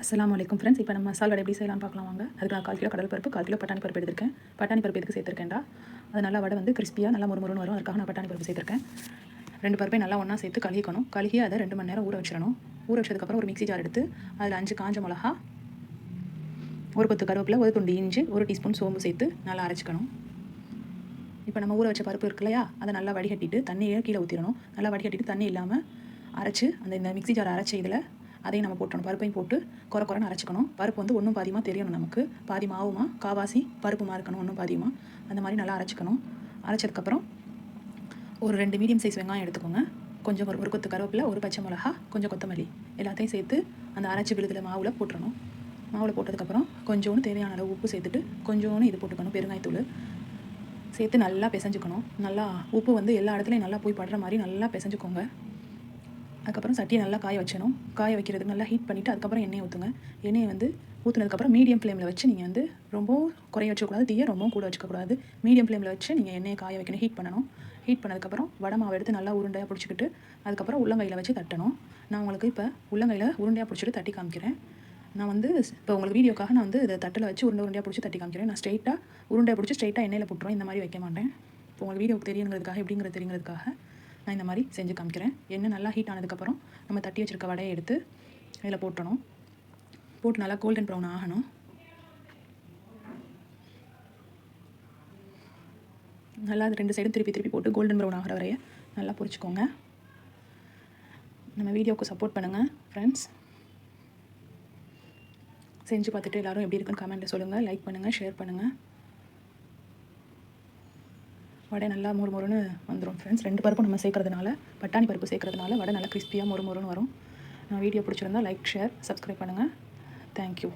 அஸ்ஸலாமு அலைக்கும் ஃப்ரெண்ட்ஸ். இப்போ நம்ம மசால் வடை எப்படி செய்யலாம்னு பார்க்கலாம் வாங்க. அதுக்கு நான் 1/4 கிலோ கடல் பருப்பு, 1/4 கிலோ பட்டாணி பருப்பு எடுத்திருக்கேன். பட்டாணி பருப்பு எதுக்கு சேர்த்துருக்கேன்டா, அது நல்லா வடை வந்து கிறிஸ்பியாக நல்லா முறுமுறுன்னு வரும். அதுக்காக நான் பட்டாணி பருப்பு சேர்த்துருக்கேன். 2 பருப்பையும் நல்லா ஒன்றா சேர்த்து கழுகிக்கணும். கழுகி அதை 2 மணி நேரம் ஊற வச்சிடணும். ஊற வச்சதுக்கப்புறம் ஒரு மிக்ஸி ஜார் எடுத்து அதில் 5 காஞ்ச மிளகா, ஒரு கொத்து கருவேப்பிலை, ஒரு துண்டு இஞ்சி, 1 டீஸ்பூன் சோம்பு சேர்த்து நல்லா அரைச்சிக்கணும். இப்போ நம்ம ஊற வச்ச பருப்பு இருக்கு இல்லையா, அதை நல்லா வடிகட்டிட்டு தண்ணியை கீழே ஊற்றிடணும். நல்லா வடிகட்டிட்டு தண்ணி இல்லாமல் அரைச்சி இந்த மிக்ஸி ஜார் அரைச்ச இதில் அதையும் நம்ம போட்டணும். பருப்பையும் போட்டு குறைன்னு அரைச்சிக்கணும். பருப்பு வந்து ஒன்றும் பாதியமாக தெரியணும். நமக்கு பாதி மாவுமா காவாசி பருப்புமா இருக்கணும், ஒன்றும் பாதியமாக அந்த மாதிரி நல்லா அரைச்சிக்கணும். அரைச்சதுக்கப்புறம் ஒரு 2 மீடியம் சைஸ் வெங்காயம் எடுத்துக்கோங்க. கொஞ்சம் ஒரு கொத்து கருவேப்பிலை, ஒரு பச்சை மிளகா, கொஞ்சம் கொத்தமல்லி எல்லாத்தையும் சேர்த்து அந்த அரைச்சி விழுதில் மாவில் போட்டுறணும். மாவில் போட்டதுக்கப்புறம் கொஞ்சோண்டு தேவையான அளவு உப்பு சேர்த்துட்டு கொஞ்சோண்டு இது போட்டுக்கணும், பெருங்காயத்தூள் சேர்த்து நல்லா பிசைஞ்சுக்கணும். நல்லா உப்பு வந்து எல்லா இடத்துலையும் நல்லா போய் படுற மாதிரி நல்லா பிசைஞ்சுக்கோங்க. அதுக்கப்புறம் சட்டியை நல்லா காய வச்சணும். காய வைக்கிறதுக்கு நல்லா ஹீட் பண்ணிவிட்டு அதுக்கப்புறம் எண்ணெயை ஊற்றுங்க. எண்ணெயை வந்து ஊற்றுனதுக்கப்புறம் மீடியம் ஃப்ளேமில் வச்சு நீங்கள் வந்து ரொம்பவும் குறைய வச்சுக்கூடாது, தீயை ரொம்பவும் கூட வச்சுக்கக்கூடாது. மீடியம் ஃப்ளேமில் வச்சு நீங்கள் எண்ணெயை காய வைக்கணும், ஹீட் பண்ணணும். ஹீட் பண்ணதுக்கப்புறம் வடை மாவை எடுத்து நல்லா உருண்டையாக பிடிச்சிக்கிட்டு அதுக்கப்புறம் உள்ளங்கையில் வச்சு தட்டணும். நான் உங்களுக்கு இப்போ உள்ளங்கையில் உருண்டையாக பிடிச்சிட்டு தட்டி காமிக்கிறேன். நான் வந்து இப்போ உங்களுக்கு வீடியோக்காக நான் வந்து இதை தட்டில் வச்சு உருண்டையாக பிடிச்சி தட்டி காமிக்கிறேன். நான் ஸ்ட்ரைட்டாக உருண்டையாக பிடிச்சி ஸ்ட்ரைட்டாக எண்ணெயில் போட்டுருவேன். இந்த மாதிரி வைக்க மாட்டேன். இப்போ உங்களுக்கு வீடியோக்கு தெரியுங்கிறதுக்காக தெரியுங்கிறதுக்காக நான் இந்த மாதிரி செஞ்சு காமிக்கிறேன். எண்ணெய் நல்லா ஹீட் ஆனதுக்கப்புறம் நம்ம தட்டி வச்சுருக்க வடையை எடுத்து இதில் போட்டணும். போட்டு நல்லா கோல்டன் ப்ரௌன் ஆகணும். நல்லா 2 சைடும் திருப்பி போட்டு கோல்டன் ப்ரௌன் ஆகிற வரைய நல்லா பொரிச்சுக்கோங்க. நம்ம வீடியோவுக்கு சப்போர்ட் பண்ணுங்கள் ஃப்ரெண்ட்ஸ். செஞ்சு பார்த்துட்டு எல்லோரும் எப்படி இருக்குன்னு கமெண்ட்டில் சொல்லுங்கள். லைக் பண்ணுங்கள், ஷேர் பண்ணுங்கள். வடை நல்லா மொறுன்னு வந்துடும் ஃப்ரெண்ட்ஸ். 2 பருப்பும் நம்ம சேர்க்கறதுனால, பட்டாணி பருப்பு சேர்க்கறதுனால வடை நல்லா கிறிஸ்பியாக மொறுன்னு வரும். வீடியோ பிடிச்சிருந்தா லைக், ஷேர், சப்ஸ்கிரைப் பண்ணுங்கள். தேங்க்யூ.